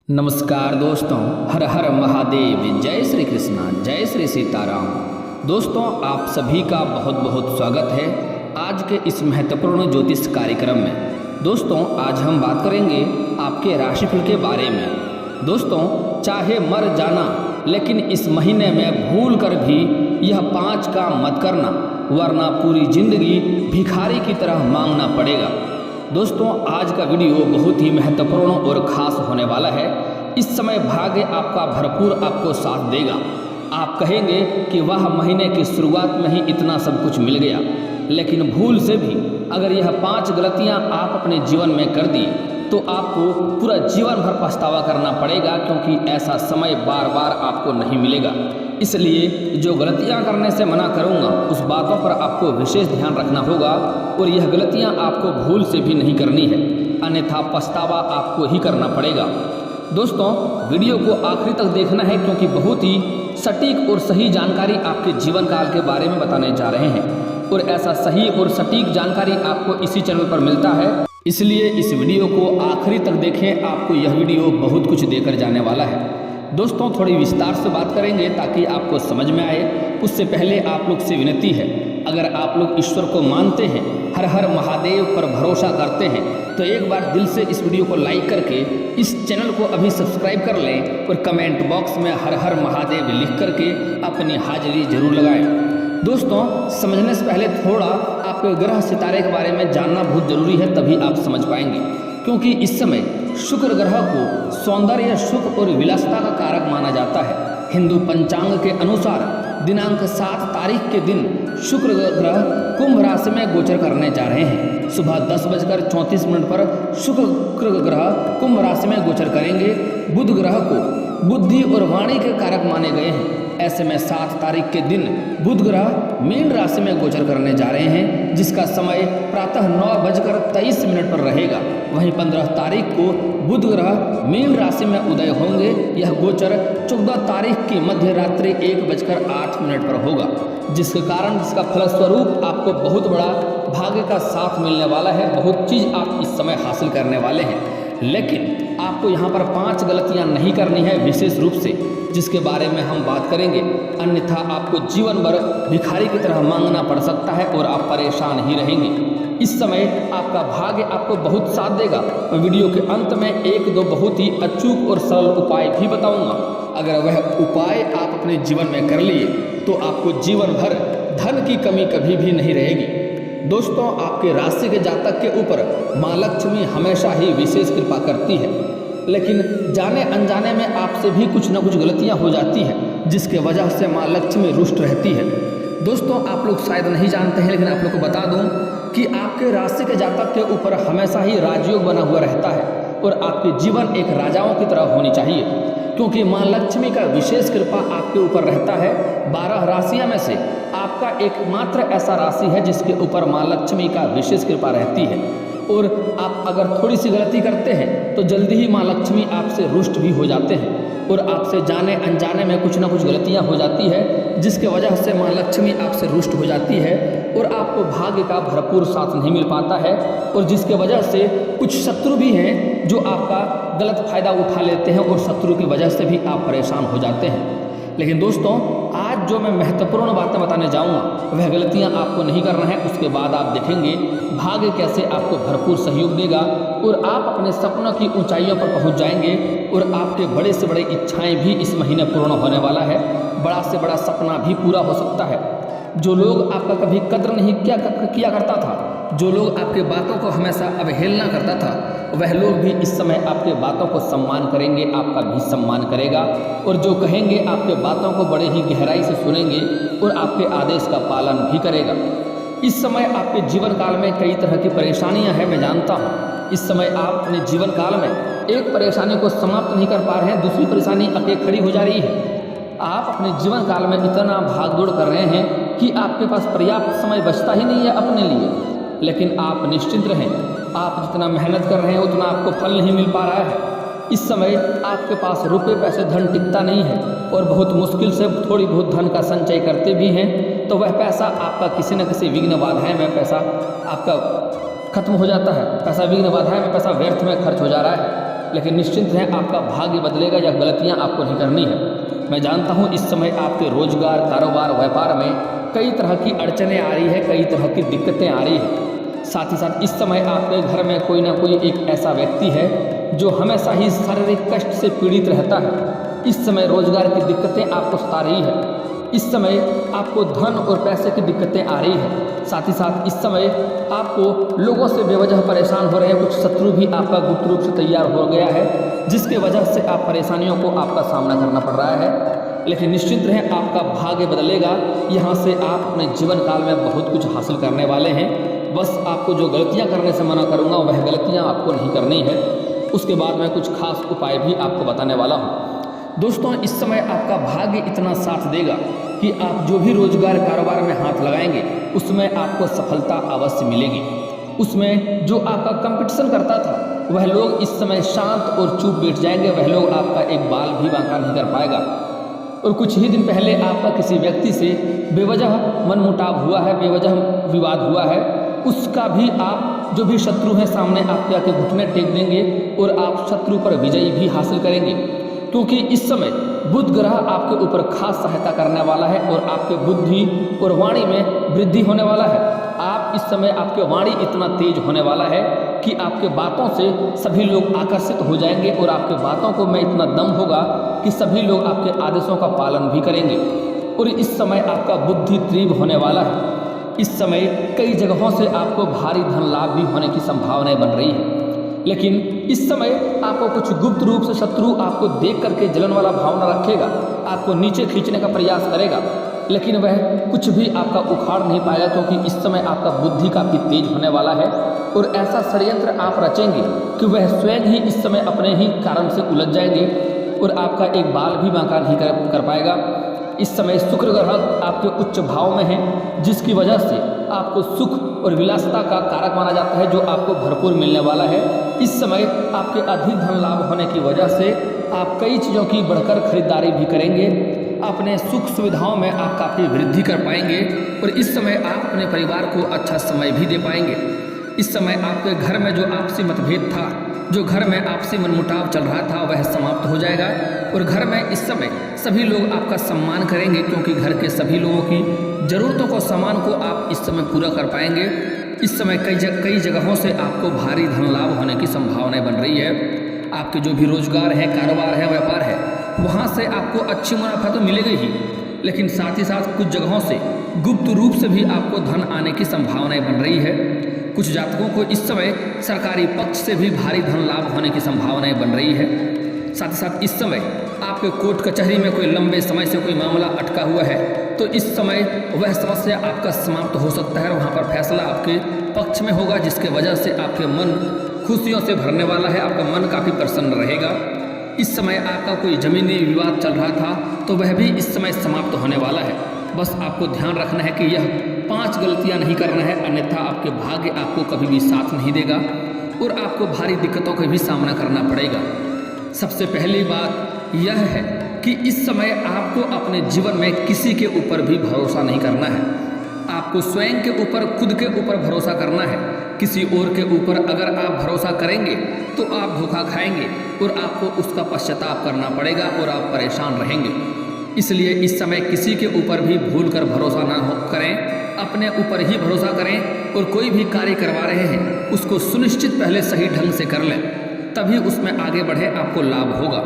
नमस्कार दोस्तों, हर हर महादेव, जय श्री कृष्णा, जय श्री सीताराम। दोस्तों, आप सभी का बहुत बहुत स्वागत है आज के इस महत्वपूर्ण ज्योतिष कार्यक्रम में। दोस्तों, आज हम बात करेंगे आपके राशिफल के बारे में। दोस्तों, चाहे मर जाना, लेकिन इस महीने में भूल कर भी यह 5 काम मत करना, वरना पूरी जिंदगी भिखारी की तरह मांगना पड़ेगा। दोस्तों, आज का वीडियो बहुत ही महत्वपूर्ण और ख़ास होने वाला है। इस समय भाग्य आपका भरपूर आपको साथ देगा। आप कहेंगे कि वह महीने की शुरुआत में ही इतना सब कुछ मिल गया, लेकिन भूल से भी अगर यह 5 गलतियां आप अपने जीवन में कर दिए तो आपको पूरा जीवन भर पछतावा करना पड़ेगा, क्योंकि ऐसा समय बार बार आपको नहीं मिलेगा। इसलिए जो गलतियां करने से मना करूंगा उस बातों पर आपको विशेष ध्यान रखना होगा, और यह गलतियां आपको भूल से भी नहीं करनी है, अन्यथा पछतावा आपको ही करना पड़ेगा। दोस्तों, वीडियो को आखिरी तक देखना है, क्योंकि बहुत ही सटीक और सही जानकारी आपके जीवन काल के बारे में बताने जा रहे हैं, और ऐसा सही और सटीक जानकारी आपको इसी चैनल पर मिलता है। इसलिए इस वीडियो को आखिरी तक देखें, आपको यह वीडियो बहुत कुछ देकर जाने वाला है। दोस्तों, थोड़ी विस्तार से बात करेंगे ताकि आपको समझ में आए। उससे पहले आप लोग से विनती है, अगर आप लोग ईश्वर को मानते हैं, हर हर महादेव पर भरोसा करते हैं, तो एक बार दिल से इस वीडियो को लाइक करके इस चैनल को अभी सब्सक्राइब कर लें, और कमेंट बॉक्स में हर हर महादेव लिख करके अपनी हाजिरी जरूर लगाएं। दोस्तों, समझने से पहले थोड़ा आपके ग्रह सितारे के बारे में जानना बहुत जरूरी है, तभी आप समझ पाएंगे। क्योंकि इस समय शुक्र ग्रह को सौंदर्य, सुख और विलासिता का कारक माना जाता है। हिंदू पंचांग के अनुसार दिनांक 7 तारीख के दिन शुक्र ग्रह कुंभ राशि में गोचर करने जा रहे हैं। सुबह 10:34 पर शुक्र ग्रह कुंभ राशि में गोचर करेंगे। बुध ग्रह को बुद्धि और वाणी के कारक माने गए हैं। ऐसे में 7 तारीख के दिन बुध ग्रह मीन राशि में गोचर करने जा रहे हैं, जिसका समय प्रातः 9:23 पर रहेगा। वहीं 15 तारीख को बुध ग्रह मीन राशि में उदय होंगे। यह गोचर 14 तारीख की मध्य रात्रि 1:08 पर होगा, जिसके कारण इसका फलस्वरूप आपको बहुत बड़ा भाग्य का साथ मिलने वाला है। बहुत चीज़ आप इस समय हासिल करने वाले हैं, लेकिन आपको यहाँ पर 5 गलतियाँ नहीं करनी है विशेष रूप से, जिसके बारे में हम बात करेंगे। अन्यथा आपको जीवन भर भिखारी की तरह मांगना पड़ सकता है और आप परेशान ही रहेंगे। इस समय आपका भाग्य आपको बहुत साथ देगा। मैं वीडियो के अंत में 1-2 बहुत ही अचूक और सरल उपाय भी बताऊंगा। अगर वह उपाय आप अपने जीवन में कर लिए तो आपको जीवन भर धन की कमी कभी भी नहीं रहेगी। दोस्तों, आपके राशि के जातक के ऊपर माँ लक्ष्मी हमेशा ही विशेष कृपा करती है, लेकिन जाने अनजाने में आपसे भी कुछ न कुछ गलतियां हो जाती हैं, जिसके वजह से माँ लक्ष्मी रुष्ट रहती है। दोस्तों, आप लोग शायद नहीं जानते हैं, लेकिन आप लोग को बता दूं कि आपके राशि के जातक के ऊपर हमेशा ही राजयोग बना हुआ रहता है, और आपके जीवन एक राजाओं की तरह होनी चाहिए, क्योंकि माँ लक्ष्मी का विशेष कृपा आपके ऊपर रहता है। 12 राशियाँ में से आपका एकमात्र ऐसा राशि है जिसके ऊपर माँ लक्ष्मी का विशेष कृपा रहती है, और आप अगर थोड़ी सी गलती करते हैं तो जल्दी ही माँ लक्ष्मी आपसे रुष्ट भी हो जाते हैं, और आपसे जाने अनजाने में कुछ ना कुछ गलतियाँ हो जाती है, जिसके वजह से माँ लक्ष्मी आपसे रुष्ट हो जाती है, और आपको भाग्य का भरपूर साथ नहीं मिल पाता है, और जिसके वजह से कुछ शत्रु भी हैं जो आपका गलत फायदा उठा लेते हैं, और शत्रु की वजह से भी आप परेशान हो जाते हैं। लेकिन दोस्तों, आज जो मैं महत्वपूर्ण बातें बताने जाऊंगा वह गलतियां आपको नहीं करना है। उसके बाद आप देखेंगे भाग्य कैसे आपको भरपूर सहयोग देगा, और आप अपने सपनों की ऊंचाइयों पर पहुंच जाएंगे, और आपके बड़े से बड़े इच्छाएं भी इस महीने पूर्ण होने वाला है। बड़ा से बड़ा सपना भी पूरा हो सकता है। जो लोग आपका कभी कद्र नहीं किया करता था, जो लोग आपके बातों को हमेशा अवहेलना करता था, वह लोग भी इस समय आपके बातों को सम्मान करेंगे, आपका भी सम्मान करेगा, और जो कहेंगे आपके बातों को बड़े ही गहराई से सुनेंगे और आपके आदेश का पालन भी करेगा। इस समय आपके जीवन काल में कई तरह की परेशानियां हैं, मैं जानता हूं। इस समय आप अपने जीवन काल में एक परेशानी को समाप्त नहीं कर पा रहे हैं, दूसरी परेशानी आके खड़ी हो जा रही है। आप अपने जीवन काल में इतना भाग दौड़ कर रहे हैं कि आपके पास पर्याप्त समय बचता ही नहीं है अपने लिए। लेकिन आप निश्चिंत रहें, आप जितना मेहनत कर रहे हैं उतना आपको फल नहीं मिल पा रहा है। इस समय आपके पास रुपए पैसे धन टिकता नहीं है, और बहुत मुश्किल से थोड़ी बहुत धन का संचय करते भी हैं, तो वह पैसा आपका किसी न किसी विघ्न बाधाएं में पैसा आपका खत्म हो जाता है। पैसा विघ्न बाधाएं में पैसा व्यर्थ में खर्च हो जा रहा है। लेकिन निश्चिंत रहें, आपका भाग्य बदलेगा, या गलतियां आपको नहीं करनी है। मैं जानता हूं इस समय आपके रोजगार, कारोबार, व्यापार में कई तरह की अड़चनें आ रही है, कई तरह की दिक्कतें आ रही है। साथ ही साथ इस समय आपके घर में कोई ना कोई एक ऐसा व्यक्ति है जो हमेशा ही शारीरिक कष्ट से पीड़ित रहता है। इस समय रोजगार की दिक्कतें आपको सता रही है। इस समय आपको धन और पैसे की दिक्कतें आ रही है। साथ ही साथ इस समय आपको लोगों से बेवजह परेशान हो रहे हैं। कुछ शत्रु भी आपका गुप्त रूप से तैयार हो गया है, जिसके वजह से आप परेशानियों को आपका सामना करना पड़ रहा है। लेकिन निश्चित रहें, आपका भाग्य बदलेगा। यहाँ से आप अपने जीवन काल में बहुत कुछ हासिल करने वाले हैं। बस आपको जो गलतियाँ करने से मना करूँगा वह गलतियाँ आपको नहीं करनी है। उसके बाद मैं कुछ खास उपाय भी आपको बताने वाला हूँ। दोस्तों, इस समय आपका भाग्य इतना साथ देगा कि आप जो भी रोजगार, कारोबार में हाथ लगाएंगे उसमें आपको सफलता अवश्य मिलेगी। उसमें जो आपका कंपटीशन करता था वह लोग इस समय शांत और चुप बैठ जाएंगे। वह लोग आपका एक बाल भी बांका नहीं कर पाएगा। और कुछ ही दिन पहले आपका किसी व्यक्ति से बेवजह मनमुटाव हुआ है, बेवजह विवाद हुआ है, उसका भी आप जो भी शत्रु हैं सामने आपके आके घुटने टेक देंगे और आप शत्रु पर विजयी भी हासिल करेंगे। क्योंकि इस समय बुध ग्रह आपके ऊपर खास सहायता करने वाला है और आपके बुद्धि और वाणी में वृद्धि होने वाला है। आप इस समय, आपके वाणी इतना तेज होने वाला है कि आपके बातों से सभी लोग आकर्षित हो जाएंगे और आपके बातों को में इतना दम होगा कि सभी लोग आपके आदेशों का पालन भी करेंगे। और इस समय आपका बुद्धि तीव्र होने वाला है। इस समय कई जगहों से आपको भारी धन लाभ भी होने की संभावनाएं बन रही है। लेकिन इस समय आपको कुछ गुप्त रूप से शत्रु आपको देख करके जलन वाला भावना रखेगा, आपको नीचे खींचने का प्रयास करेगा, लेकिन वह कुछ भी आपका उखाड़ नहीं पाएगा। क्योंकि इस समय आपका बुद्धि काफ़ी तेज होने वाला है और ऐसा षड्यंत्र आप रचेंगे कि वह स्वयं ही इस समय अपने ही कारण से उलझ जाएंगे और आपका एक बाल भी बांका नहीं कर पाएगा। इस समय शुक्र ग्रह आपके उच्च भाव में है, जिसकी वजह से आपको सुख और विलासिता का कारक माना जाता है, जो आपको भरपूर मिलने वाला है। इस समय आपके अधिक धन लाभ होने की वजह से आप कई चीज़ों की बढ़कर खरीदारी भी करेंगे। अपने सुख सुविधाओं में आप काफ़ी वृद्धि कर पाएंगे और इस समय आप अपने परिवार को अच्छा समय भी दे पाएंगे। इस समय आपके घर में जो आपसी मतभेद था, जो घर में आपसी मनमुटाव चल रहा था, वह समाप्त हो जाएगा और घर में इस समय सभी लोग आपका सम्मान करेंगे। क्योंकि घर के सभी लोगों की ज़रूरतों को, सामान को आप इस समय पूरा कर पाएंगे। इस समय कई जगहों से आपको भारी धन लाभ होने की संभावनाएं बन रही है। आपके जो भी रोजगार है, कारोबार है, व्यापार है, वहाँ से आपको अच्छी मुनाफा तो मिलेगा ही, लेकिन साथ ही साथ कुछ जगहों से गुप्त रूप से भी आपको धन आने की संभावनाएं बन रही है। कुछ जातकों को इस समय सरकारी पक्ष से भी भारी धन लाभ होने की संभावनाएं बन रही है। साथ ही साथ इस समय आपके कोर्ट कचहरी में कोई लंबे समय से कोई मामला अटका हुआ है, तो इस समय वह समस्या आपका समाप्त हो सकता है। वहाँ पर फैसला आपके पक्ष में होगा, जिसके वजह से आपके मन खुशियों से भरने वाला है, आपका मन काफ़ी प्रसन्न रहेगा। इस समय आपका कोई जमीनी विवाद चल रहा था, तो वह भी इस समय समाप्त होने वाला है। बस आपको ध्यान रखना है कि यह 5 गलतियां नहीं करना है, अन्यथा आपके भाग्य आपको कभी भी साथ नहीं देगा और आपको भारी दिक्कतों का भी सामना करना पड़ेगा। सबसे पहली बात यह है कि इस समय आपको अपने जीवन में किसी के ऊपर भी भरोसा नहीं करना है। आपको स्वयं के ऊपर, खुद के ऊपर भरोसा करना है। किसी और के ऊपर अगर आप भरोसा करेंगे तो आप धोखा खाएंगे और आपको उसका पश्चाताप करना पड़ेगा और आप परेशान रहेंगे। इसलिए इस समय किसी के ऊपर भी भूल कर भरोसा ना करें, अपने ऊपर ही भरोसा करें और कोई भी कार्य करवा रहे हैं उसको सुनिश्चित पहले सही ढंग से कर लें, तभी उसमें आगे बढ़े, आपको लाभ होगा।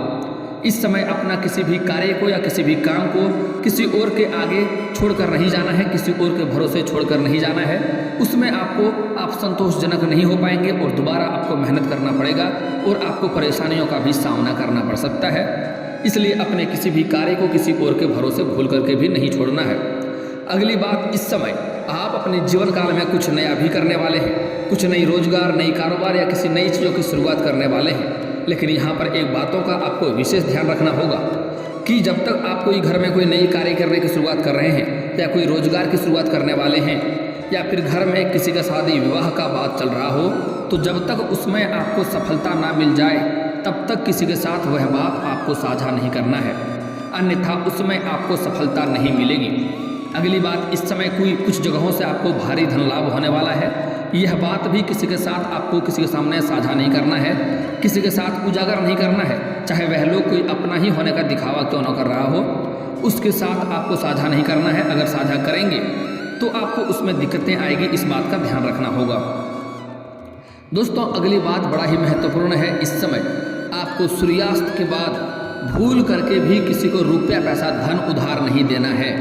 इस समय अपना किसी भी कार्य को या किसी भी काम को किसी और के आगे छोड़कर नहीं जाना है, किसी और के भरोसे छोड़कर नहीं जाना है। उसमें आप संतोषजनक नहीं हो पाएंगे और दोबारा आपको मेहनत करना पड़ेगा और आपको परेशानियों का भी सामना करना पड़ सकता है। इसलिए अपने किसी भी कार्य को किसी और के भरोसे भूल करके भी नहीं छोड़ना है। अगली बात, इस समय आप अपने जीवन काल में कुछ नया भी करने वाले हैं, कुछ नई रोजगार, नई कारोबार या किसी नई चीज़ों की शुरुआत करने वाले हैं। लेकिन यहाँ पर एक बातों का आपको विशेष ध्यान रखना होगा कि जब तक आप कोई घर में कोई नई कार्य करने की शुरुआत कर रहे हैं या कोई रोजगार की शुरुआत करने वाले हैं या फिर घर में किसी का शादी विवाह का बात चल रहा हो, तो जब तक उसमें आपको सफलता ना मिल जाए तब तक किसी के साथ वह बात आपको साझा नहीं करना है, अन्यथा उसमें आपको सफलता नहीं मिलेगी। अगली बात, इस समय कुछ जगहों से आपको भारी धन लाभ होने वाला है, यह बात भी किसी के साथ आपको किसी के सामने साझा नहीं करना है, किसी के साथ उजागर नहीं करना है, चाहे वह लोग कोई अपना ही होने का दिखावा क्यों न कर रहा हो, उसके साथ आपको साझा नहीं करना है। अगर साझा करेंगे तो आपको उसमें दिक्कतें आएगी, इस बात का ध्यान रखना होगा। दोस्तों अगली बात बड़ा ही महत्वपूर्ण है। इस समय आपको सूर्यास्त के बाद भूल करके भी किसी को रुपया पैसा धन उधार नहीं देना है।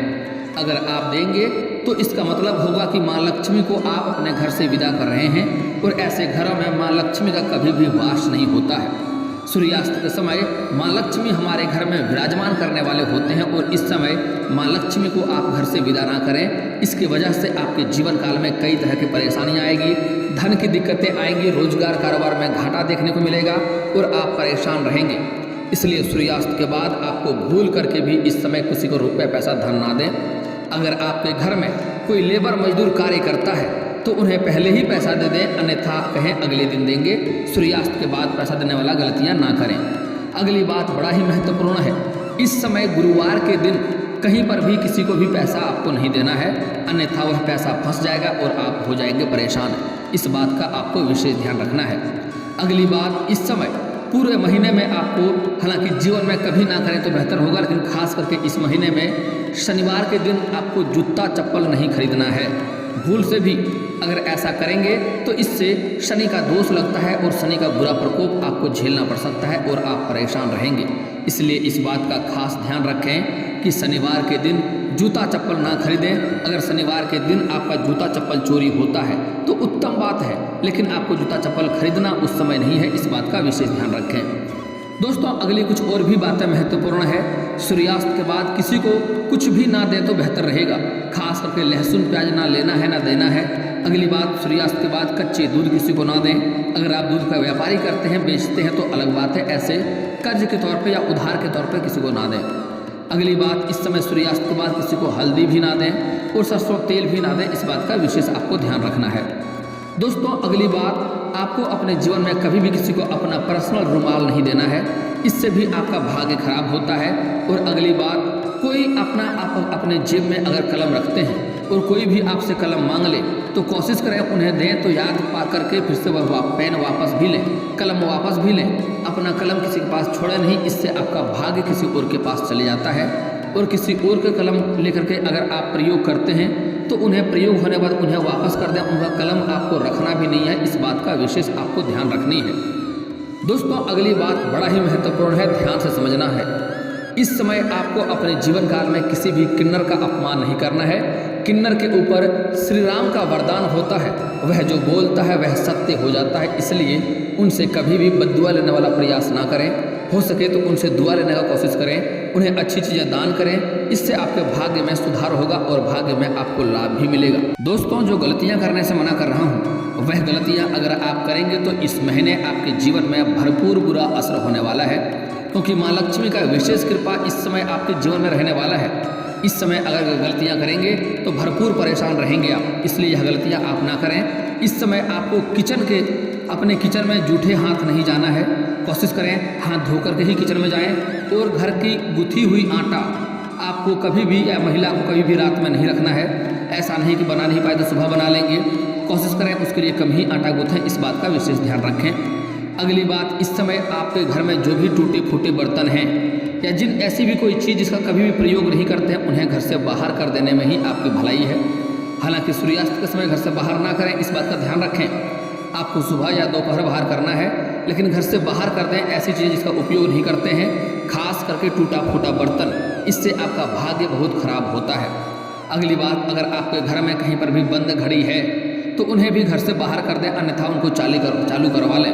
अगर आप देंगे तो इसका मतलब होगा कि माँ लक्ष्मी को आप अपने घर से विदा कर रहे हैं, और ऐसे घरों में माँ लक्ष्मी का कभी भी वास नहीं होता है। सूर्यास्त के समय माँ लक्ष्मी हमारे घर में विराजमान करने वाले होते हैं, और इस समय माँ लक्ष्मी को आप घर से विदा ना करें। इसकी वजह से आपके जीवन काल में कई तरह की परेशानियाँ आएगी, धन की दिक्कतें आएंगी, रोजगार कारोबार में घाटा देखने को मिलेगा और आप परेशान रहेंगे। इसलिए सूर्यास्त के बाद आपको भूल करके भी इस समय किसी को रुपये पैसा धन ना दें। अगर आपके घर में कोई लेबर मजदूर कार्य करता है तो उन्हें पहले ही पैसा दे दें, अन्यथा कहें अगले दिन देंगे। सूर्यास्त के बाद पैसा देने वाला गलतियां ना करें। अगली बात बड़ा ही महत्वपूर्ण है। इस समय गुरुवार के दिन कहीं पर भी किसी को भी पैसा आपको नहीं देना है, अन्यथा वह पैसा फंस जाएगा और आप हो जाएंगे परेशान। इस बात का आपको विशेष ध्यान रखना है। अगली बात, इस समय पूरे महीने में आपको, हालांकि जीवन में कभी ना करें तो बेहतर होगा, लेकिन खास करके इस महीने में शनिवार के दिन आपको जूता चप्पल नहीं खरीदना है। भूल से भी अगर ऐसा करेंगे तो इससे शनि का दोष लगता है और शनि का बुरा प्रकोप आपको झेलना पड़ सकता है और आप परेशान रहेंगे। इसलिए इस बात का खास ध्यान रखें कि शनिवार के दिन जूता चप्पल ना खरीदें। अगर शनिवार के दिन आपका जूता चप्पल चोरी होता है तो उत्तम बात है, लेकिन आपको जूता चप्पल खरीदना उस समय नहीं है, इस बात का विशेष ध्यान रखें। दोस्तों अगली कुछ और भी बातें महत्वपूर्ण है। सूर्यास्त के बाद किसी को कुछ भी ना दे तो बेहतर रहेगा, खास करके लहसुन प्याज ना लेना है ना देना है। अगली बात, सूर्यास्त के बाद कच्चे दूध किसी को ना दें। अगर आप दूध का व्यापारी करते हैं, बेचते हैं तो अलग बात है, ऐसे कर्ज के तौर पे या उधार के तौर पे किसी को ना दें। अगली बात, इस समय सूर्यास्त के बाद किसी को हल्दी भी ना दें और सरसों तेल भी ना दें, इस बात का विशेष आपको ध्यान रखना है। दोस्तों अगली बात, आपको अपने जीवन में कभी भी किसी को अपना पर्सनल रुमाल नहीं देना है, इससे भी आपका भाग्य खराब होता है। और अगली बात, कोई आप अपने जेब में अगर कलम रखते हैं और कोई भी आपसे कलम मांग ले तो कोशिश करें उन्हें दें, तो याद पा करके फिर से वह पेन वापस भी लें, कलम वापस भी लें। अपना कलम किसी के पास छोड़े नहीं, इससे आपका भाग्य किसी और के पास चले जाता है। और किसी और के कलम लेकर के अगर आप प्रयोग करते हैं तो उन्हें प्रयोग होने के बाद उन्हें वापस कर दें, उनका कलम आपको रखना भी नहीं है, इस बात का विशेष आपको ध्यान रखनी है। दोस्तों अगली बात बड़ा ही महत्वपूर्ण है, ध्यान से समझना है। इस समय आपको अपने जीवन काल में किसी भी किन्नर का अपमान नहीं करना है। किन्नर के ऊपर श्री राम का वरदान होता है, वह जो बोलता है वह सत्य हो जाता है, इसलिए उनसे कभी भी बद्दुआ लेने वाला प्रयास ना करें। हो सके तो उनसे दुआ लेने का कोशिश करें, उन्हें अच्छी चीज़ें दान करें, इससे आपके भाग्य में सुधार होगा और भाग्य में आपको लाभ भी मिलेगा। दोस्तों जो गलतियां करने से मना कर रहा हूं, वह गलतियां अगर आप करेंगे तो इस महीने आपके जीवन में भरपूर बुरा असर होने वाला है, क्योंकि माँ लक्ष्मी का विशेष कृपा इस समय आपके जीवन में रहने वाला है। इस समय अगर गलतियां करेंगे तो भरपूर परेशान रहेंगे आप, इसलिए यह गलतियां आप ना करें। इस समय आपको अपने किचन में जूठे हाथ नहीं जाना है, कोशिश करें हाथ धो करके ही किचन में जाएं। और घर की गुथी हुई आटा आपको कभी भी, या महिला को कभी भी रात में नहीं रखना है। ऐसा नहीं कि बना नहीं पाए तो सुबह बना लेंगे, कोशिश करें उसके लिए कम ही आटा गूँथें, इस बात का विशेष ध्यान रखें। अगली बात, इस समय आपके घर में जो भी टूटे फूटे बर्तन हैं या जिन ऐसी भी कोई चीज़ जिसका कभी भी प्रयोग नहीं करते हैं, उन्हें घर से बाहर कर देने में ही आपकी भलाई है। हालांकि सूर्यास्त के समय घर से बाहर ना करें, इस बात का ध्यान रखें। आपको सुबह या दोपहर बाहर करना है, लेकिन घर से बाहर कर दें ऐसी चीज़ें जिसका उपयोग नहीं करते हैं, खास करके टूटा फूटा बर्तन, इससे आपका भाग्य बहुत खराब होता है। अगली बात, अगर आपके घर में कहीं पर भी बंद घड़ी है तो उन्हें भी घर से बाहर कर दें, अन्यथा उनको चालू करवा लें,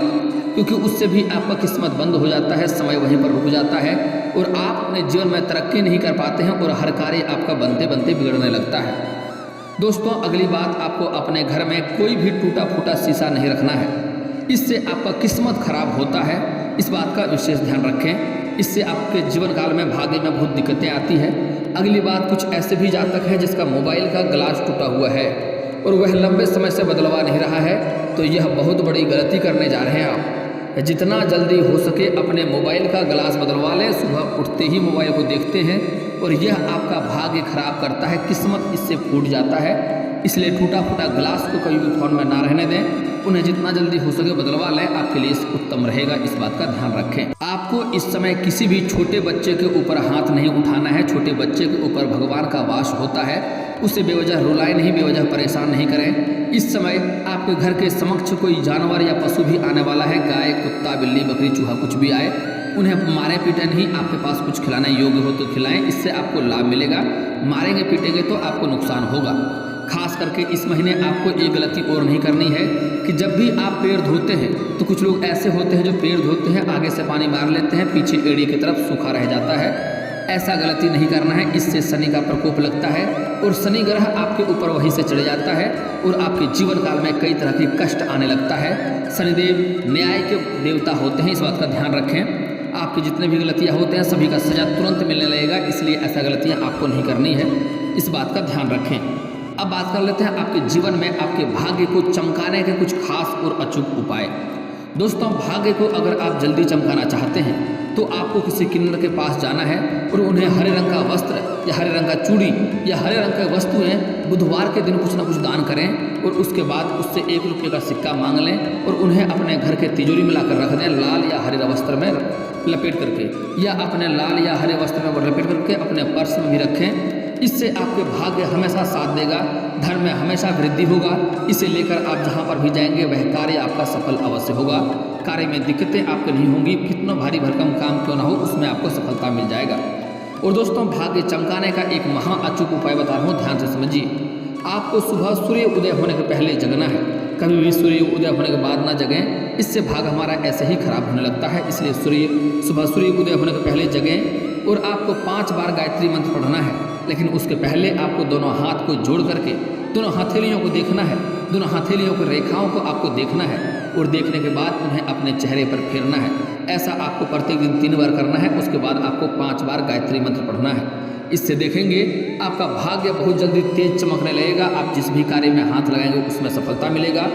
क्योंकि उससे भी आपका किस्मत बंद हो जाता है, समय वहीं पर रुक जाता है और आप अपने जीवन में तरक्की नहीं कर पाते हैं और हर कार्य आपका बनते बनते बिगड़ने लगता है। दोस्तों अगली बात, आपको अपने घर में कोई भी टूटा फूटा शीशा नहीं रखना है, इससे आपका किस्मत खराब होता है, इस बात का विशेष ध्यान रखें। इससे आपके जीवन काल में भाग्य में बहुत दिक्कतें आती हैं। अगली बात, कुछ ऐसे भी जातक हैं जिसका मोबाइल का ग्लास टूटा हुआ है और वह लंबे समय से बदलवा नहीं रहा है, तो यह बहुत बड़ी गलती करने जा रहे हैं आप। जितना जल्दी हो सके अपने मोबाइल का ग्लास बदलवा लें, सुबह उठते ही मोबाइल को देखते हैं और यह आपका भाग्य खराब करता है, किस्मत इससे फूट जाता है। इसलिए टूटा फूटा ग्लास को कभी भी फोन में ना रहने दें, उन्हें जितना जल्दी हो सके बदलवा लें, आपके लिए उत्तम रहेगा। इस बात का ध्यान रखें। आपको इस समय किसी भी छोटे बच्चे के ऊपर हाथ नहीं उठाना है। छोटे बच्चे के ऊपर भगवान का वास होता है, उसे बेवजह रुलाएं नहीं, बेवजह परेशान नहीं करें। इस समय आपके घर के समक्ष कोई जानवर या पशु भी आने वाला है, गाय, कुत्ता, बिल्ली, बकरी, चूहा कुछ भी आए, उन्हें मारें पीटें नहीं। आपके पास कुछ खिलाने योग्य हो तो खिलाएं, इससे आपको लाभ मिलेगा। मारेंगे पीटेंगे तो आपको नुकसान होगा। खास करके इस महीने आपको एक गलती और नहीं करनी है कि जब भी आप पैर धोते हैं तो कुछ लोग ऐसे होते हैं जो पैर धोते हैं, आगे से पानी मार लेते हैं, पीछे एड़ी की तरफ सूखा रह जाता है। ऐसा गलती नहीं करना है, इससे शनि का प्रकोप लगता है और शनि ग्रह आपके ऊपर वहीं से चढ़ जाता है और आपके जीवन काल में कई तरह के कष्ट आने लगता है। शनिदेव न्याय के देवता होते हैं, इस बात का ध्यान रखें। आपकी जितने भी गलतियाँ होते हैं सभी का सजा तुरंत मिलने लगेगा, इसलिए ऐसा गलतियाँ आपको नहीं करनी है, इस बात का ध्यान रखें। अब बात कर लेते हैं आपके जीवन में आपके भाग्य को चमकाने के कुछ खास और अचूक उपाय। दोस्तों, भाग्य को अगर आप जल्दी चमकाना चाहते हैं तो आपको किसी किन्नर के पास जाना है और उन्हें हरे रंग का वस्त्र या हरे रंग का चूड़ी या हरे रंग की वस्तुएं बुधवार के दिन कुछ ना कुछ दान करें और उसके बाद उससे 1 रुपये का सिक्का मांग लें और उन्हें अपने घर के तिजोरी में लाकर रख दें, लाल या हरे वस्त्र में लपेट करके, या अपने लाल या हरे वस्त्र में लपेट करके अपने पर्स में भी रखें। इससे आपके भाग्य हमेशा साथ देगा, धन में हमेशा वृद्धि होगा। इसे लेकर आप जहाँ पर भी जाएंगे वह कार्य आपका सफल अवश्य होगा। कार्य में दिक्कतें आपको नहीं होंगी, कितना भारी भरकम काम क्यों ना हो उसमें आपको सफलता मिल जाएगा। और दोस्तों, भाग्य चमकाने का एक महा अचूक उपाय बता रहा हूँ, ध्यान से समझिए। आपको सुबह सूर्य उदय होने के पहले जगना है, कभी भी सूर्य उदय होने के बाद ना जगें, इससे भाग हमारा ऐसे ही खराब होने लगता है। इसलिए सुबह सूर्य उदय होने के पहले जगें और आपको 5 बार गायत्री मंत्र पढ़ना है। लेकिन उसके पहले आपको दोनों हाथ को जोड़ करके दोनों हथेलियों को देखना है, दोनों हथेलियों की रेखाओं को आपको देखना है और देखने के बाद उन्हें अपने चेहरे पर फेरना है। ऐसा आपको प्रत्येक दिन 3 बार करना है। उसके बाद आपको 5 बार गायत्री मंत्र पढ़ना है। इससे देखेंगे आपका भाग्य बहुत जल्दी तेज चमकने लगेगा। आप जिस भी कार्य में हाथ लगाएंगे उसमें सफलता मिलेगा।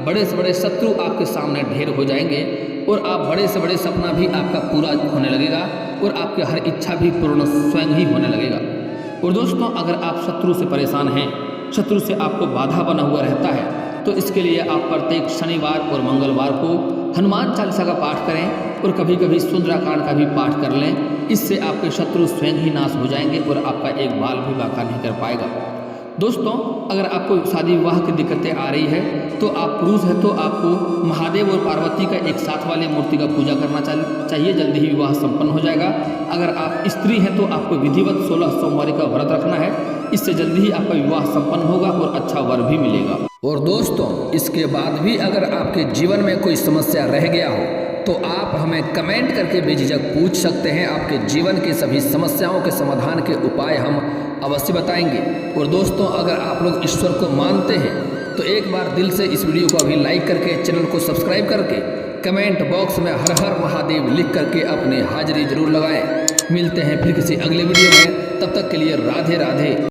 बड़े से बड़े शत्रु आपके सामने ढेर हो जाएंगे और आप बड़े से बड़े सपना भी आपका पूरा होने लगेगा और आपकी हर इच्छा भी पूर्ण स्वयं ही होने लगेगा। और दोस्तों, अगर आप शत्रु से परेशान हैं, शत्रु से आपको बाधा बना हुआ रहता है, तो इसके लिए आप प्रत्येक शनिवार और मंगलवार को हनुमान चालीसा का पाठ करें और कभी कभी सुंदराकांड का भी पाठ कर लें। इससे आपके शत्रु स्वयं ही नाश हो जाएंगे और आपका एक बाल भी बाका नहीं कर पाएगा। दोस्तों, अगर आपको शादी विवाह की दिक्कतें आ रही है तो आप पुरुष हैं तो आपको महादेव और पार्वती का एक साथ वाले मूर्ति का पूजा करना चाहिए, जल्दी ही विवाह संपन्न हो जाएगा। अगर आप स्त्री हैं तो आपको विधिवत 16 सोमवारी का व्रत रखना है, इससे जल्दी ही आपका विवाह संपन्न होगा और अच्छा वर भी मिलेगा। और दोस्तों, इसके बाद भी अगर आपके जीवन में कोई समस्या रह गया हो तो आप हमें कमेंट करके बेझिझक पूछ सकते हैं। आपके जीवन की सभी समस्याओं के समाधान के उपाय हम अवश्य बताएंगे। और दोस्तों, अगर आप लोग ईश्वर को मानते हैं तो एक बार दिल से इस वीडियो को अभी लाइक करके चैनल को सब्सक्राइब करके कमेंट बॉक्स में हर हर महादेव लिख करके अपनी हाजिरी जरूर लगाएं। मिलते हैं फिर किसी अगले वीडियो में, तब तक के लिए राधे राधे।